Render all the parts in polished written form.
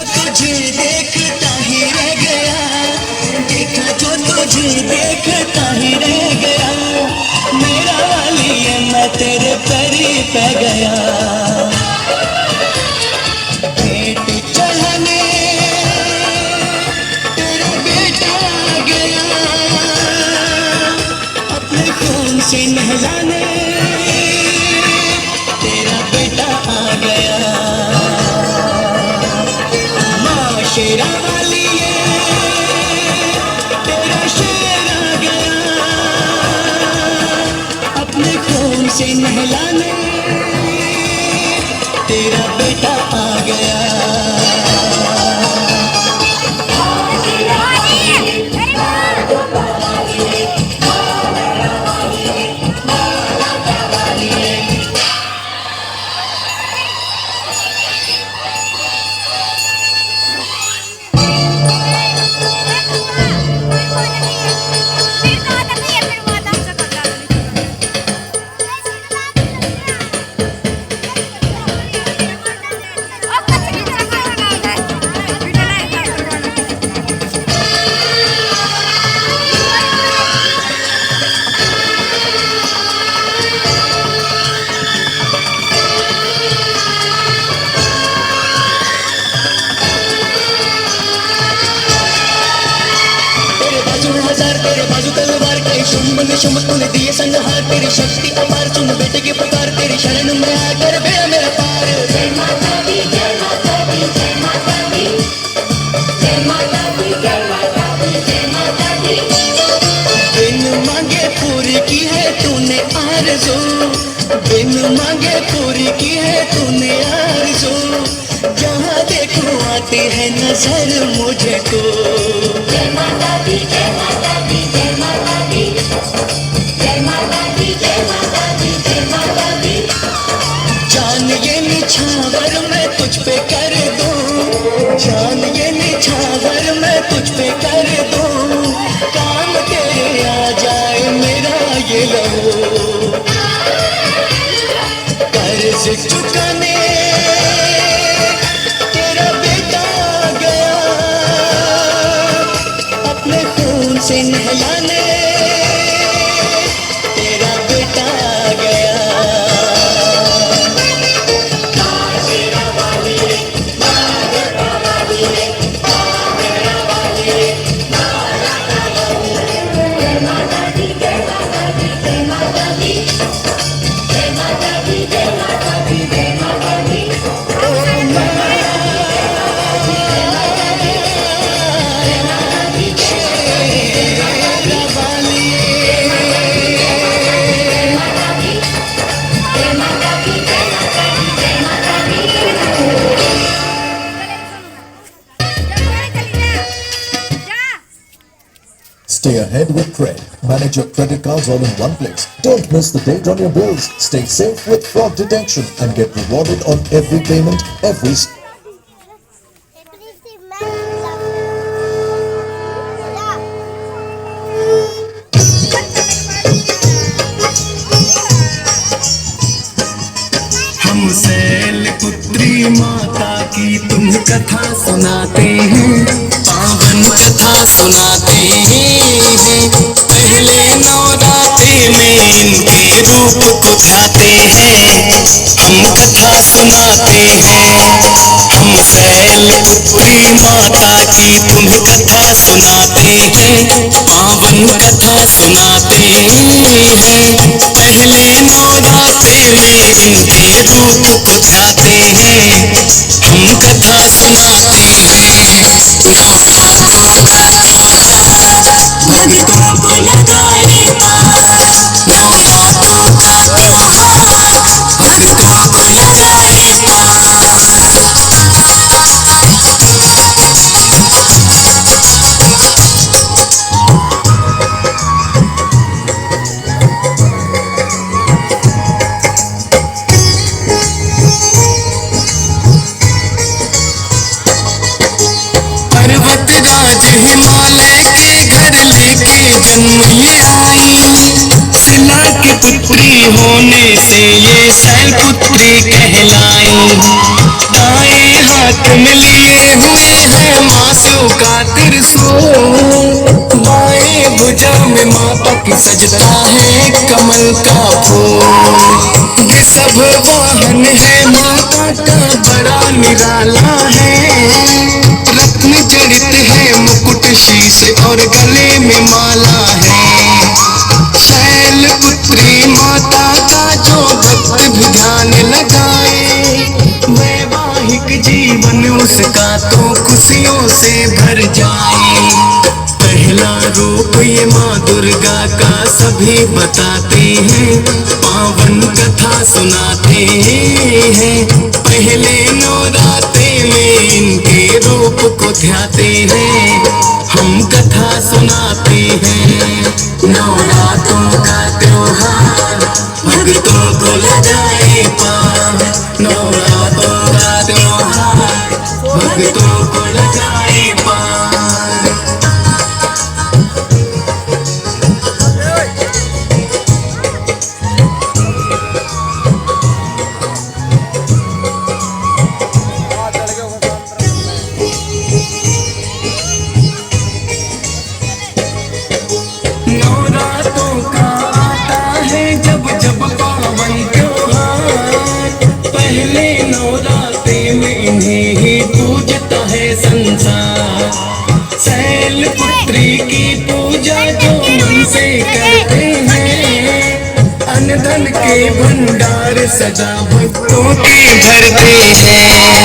तुझे देखता ही रह गया, देखा जो तुझे देखता ही रह गया, मेरा वाली है मैं तेरे पैरी पे गया। भेंट चढ़ाने तेरा बेटा आ गया, अपने खून से नहलाने तेरा बेटा आ गया। शेरा वाली है तेरा शेर आ गया, अपने खून से नहलाने तेरा बेटा आ गया। शुम्भ तूने दिए संहार, तेरी शक्ति अपार, सुन बेटे की पुकार, तेरी शरण में आकर गया मेरा पार। जय माता दी, जय माता दी, जय माता दी, जय माता दी, जय माता दी, जय माता दी। बिन मांगे पूरी की है तूने आरज़ू, बिन मांगे पूरी की है तूने आरज़ू, जहाँ देखूं आती है नजर मुझे को। जय माता दी, जय माता दी, जय माता दी, जय माता दी, जय माता दी, जय माता दी। जान ये निछावर मैं तुझ पे कर दूं, जान ये निछावर मैं तुझ पे कर दूं, काम तेरे आ जाए मेरा ये लहू। कर्ज चुकाने तेरा बेटा आ गया, अपने खून से नहलाने तेरा बेटा आ गया। Stay ahead with Cred. Manage your credit cards all in one place. Don't miss the date on your bills. Stay safe with fraud detection and get rewarded on every payment, every हम शैलपुत्री माता की तुम कथा सुनाते हैं, पावन कथा सुनाते हैं। पहले नवरात्रि में इनके रूप को ध्याते हैं, हम कथा सुनाते हैं। हम शैलपुत्री माता की तुम कथा सुनाते हैं, पावन कथा सुनाते हैं। पहले नवरात्रि में इनके रूप को ध्याते हैं, हम कथा सुनाते हैं। भक्तों को लगाए पार, नवरात्रों का त्योहार, भक्तों को लगाए पार। हिमालय के घर लेके जन्म ये आई, शिला की पुत्री होने से ये शैलपुत्री कहलाई। दाएं हाथ में लिए हूँ का त्रिशूल, बाएं भुजा में माता की सजता है कमल का फूल। ये सब वाहन है माता का बड़ा निराला है, रत्न जड़ित है मुकुट शीश और गले में माला है। शैल पुत्री माता का जो भक्त भी ध्यान लगाए, वैवाहिक जीवन उसका तो खुशियों से भर जाए। पहला रूप ये माँ दुर्गा का सभी बताते हैं, पावन कथा सुनाते हैं। पहले नवरात्रे में इनके रूप को ध्याते हैं, हम कथा सुनाते हैं। नवरात्रों का त्योहार भक्तों को लगाए पार, नवरात्रों का त्योहार भक्तों को लगाए पार। नवरात्रों का आता है जब जब पावन त्योहार, पहले नवरात्रे में इन्हें ही पूजता है संसार। शैल पुत्री की पूजा जो मन से करते हैं, अन्न धन के भंडार सदा भक्तों के भरते हैं।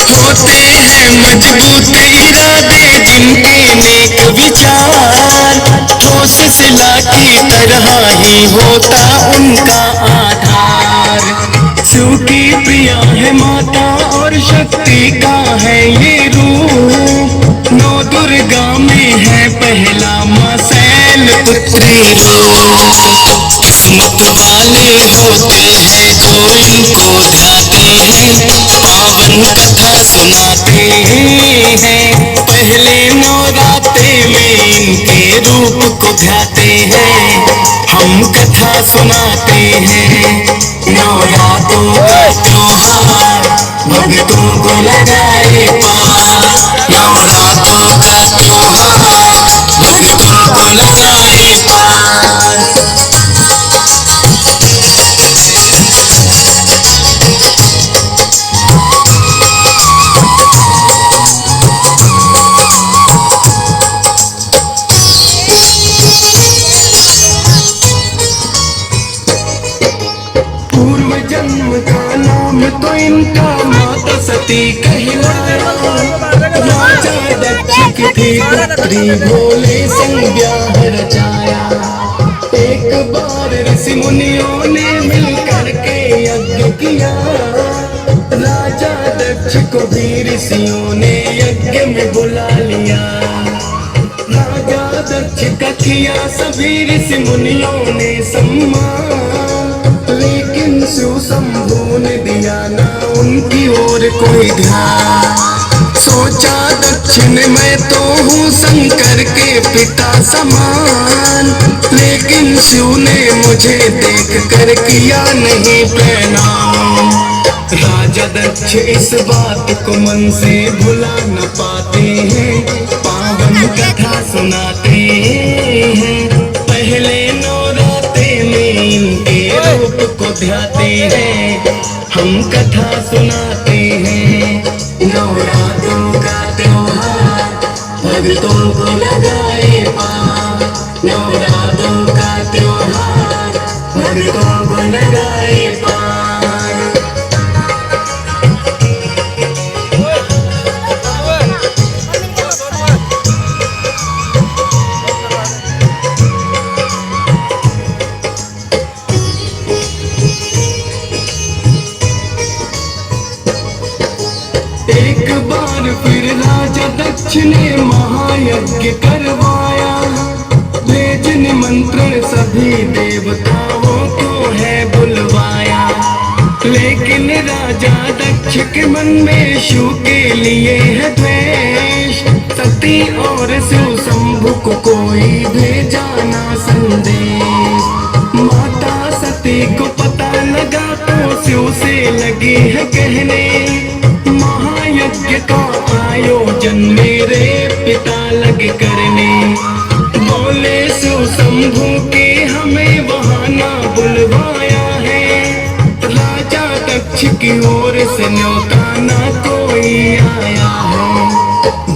होते हैं मजबूत इरादे जिनके नेक विचार, ठोस शिला की तरह ही होता उनका आधार। शिव की प्रिया है माता और शक्ति का है ये रूप, नौ दुर्गा में है पहला माँ शैल पुत्री रूप। किस्मत वाले होते हैं जो इनको ध्याते हैं, पावन कथा सुनाते हैं। पहले नवरात्रे में इनके रूप को ध्याते हैं, हम कथा सुनाते हैं। नवरात्रों का त्योहार भक्तों को लगाए पार, नवरात्रों का त्योहार भक्तों को लगाए पार। पूर्व जन्म का नाम तो इनका माता सती कहलाया, राजा दक्ष की थी पुत्री भोले संग ब्याह रचाया। एक बार ऋषि मुनियों ने मिलकर के यज्ञ किया, राजा दक्ष को भी ऋषियों ने यज्ञ में बुला लिया। राजा दक्ष का किया सभी ऋषि मुनियों ने सम्मान, लेकिन शिव शंभू ने दिया ना उनकी ओर कोई ध्यान। सोचा दक्षिण मैं तो हूँ शंकर के पिता समान, लेकिन शिव ने मुझे देख कर किया नहीं प्रणाम। राजा दक्ष इस बात को मन से भुला न पाते हैं, पावन कथा सुनाते हैं। पहले नवरात्रे में इनके रूप को ध्याते हैं, हम कथा सुनाते हैं। नवरात्रों का त्योहार भक्तों को लगाए पार, नवरात्रों का त्योहार भक्तों को लगाए पार। एक बार फिर राजा दक्ष ने महायज्ञ करवाया, भेज निमंत्रण सभी देवताओं को है बुलवाया। लेकिन राजा दक्ष के मन में शिव के लिए है द्वेष, सती और शिव शंभु को कोई भेजा ना संदेश। माता सती को पता लगा तो शिव से लगी है कहने, महायज्ञ का आयोजन मेरे पिता लगे करने। बोले शिव शंभू के हमें वहाँ ना बुलवाया है। राजा दक्ष की ओर से न्योता ना कोई आया है।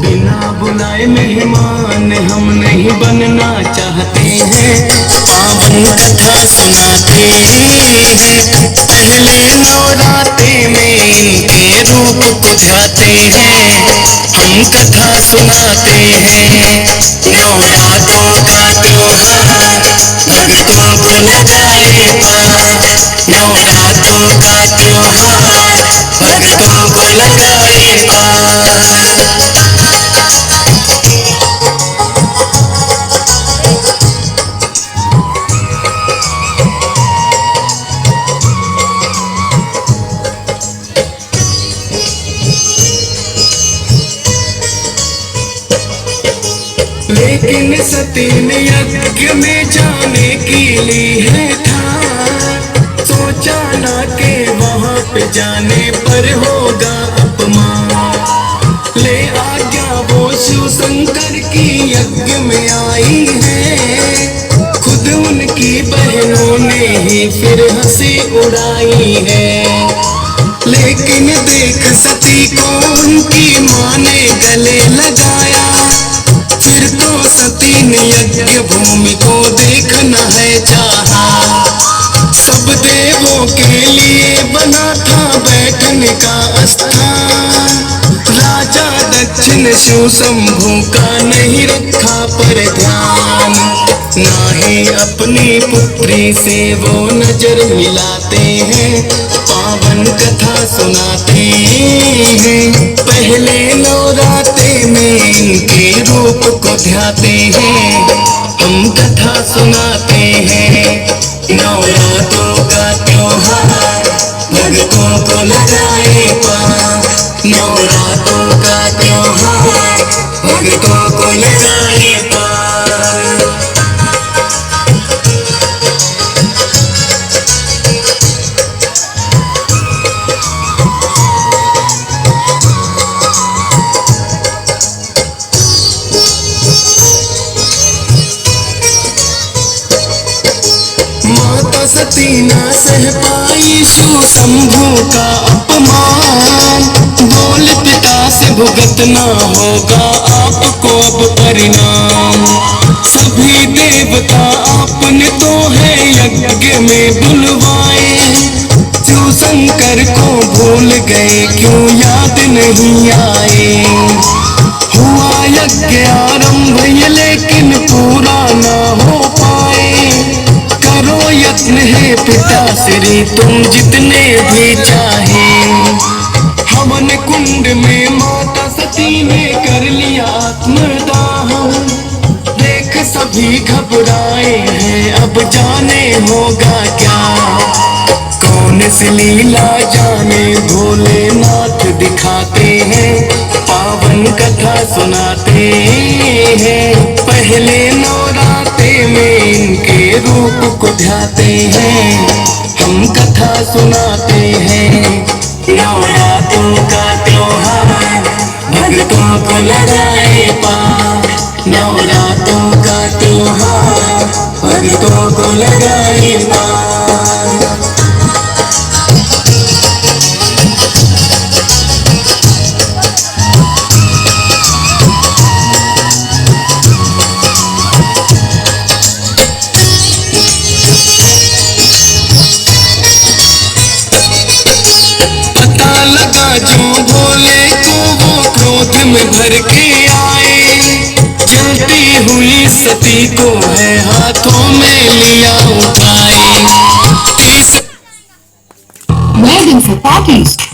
बिना बुलाए मेहमान हम नहीं बनना चाहते हैं। पावन कथा सुनाते हैं। पहले नवरात्रे में इनके रूप को ध्याते हैं। हम कथा सुनाते हैं। नवरात्रों का त्योहार भक्तों को लगाए पार। नवरात्रों का त्योहार भक्तों को लगाए पार। लेकिन सती ने यज्ञ में जाने की ली है ठान। सोचा ना के वहाँ पे जाने पर होगा अपमान। ले आज्ञा वो शिव शंकर की यज्ञ में आई है। खुद उनकी बहनों ने ही फिर हंसी उड़ाई है। लेकिन देख सती को उनकी माँ ने गले लगाया। फिर तो सती ने यज्ञ भूमि को देखना है चाहा। सब देवों के लिए बना था बैठने का स्थान। राजा दक्ष ने शिव शंभू का नहीं रखा पर ध्यान। ना ही अपनी पुत्री से वो नजर मिलाते हैं। पावन कथा सुनाते हैं। पहले नवरात्रे में इनके रूप को ध्याते हैं। हम कथा सुनाते हैं। नवरात्रों का त्योहार भक्तों को लगाए पार। नवरात्रों का त्योहार भक्तों को लगाए पार। सती ना सह पाई शिव शंभू का अपमान। बोल पिता से भुगतना होगा आपको अब परिणाम। सभी देवता आपने तो है यज्ञ में बुलवाए। शिव शंकर को भूल गए क्यों याद नहीं आए। हुआ यज्ञ आरंभ लेकिन पूरा ना हो पाए। करो यत्न है पिता श्री तुम जितने भी चाहे। हवन कुंड में माता सती ने कर लिया आत्मदाह। देख सभी घबराए हैं अब जाने होगा क्या। कौन सी लीला जाने भोलेनाथ दिखाते हैं। पावन कथा सुनाते हैं। पहले नवरात्रे में इनके रूप को ध्याते हैं। हम कथा सुनाते हैं। नवरात्रों का त्योहार भक्तों को लगाए पार। नवरात्रों का त्योहार भक्तों को लगाए पार। जो भोले को वो क्रोध में भर के आए। जलती हुई सती को है हाथों में लिया उठाए। Wedding for parties.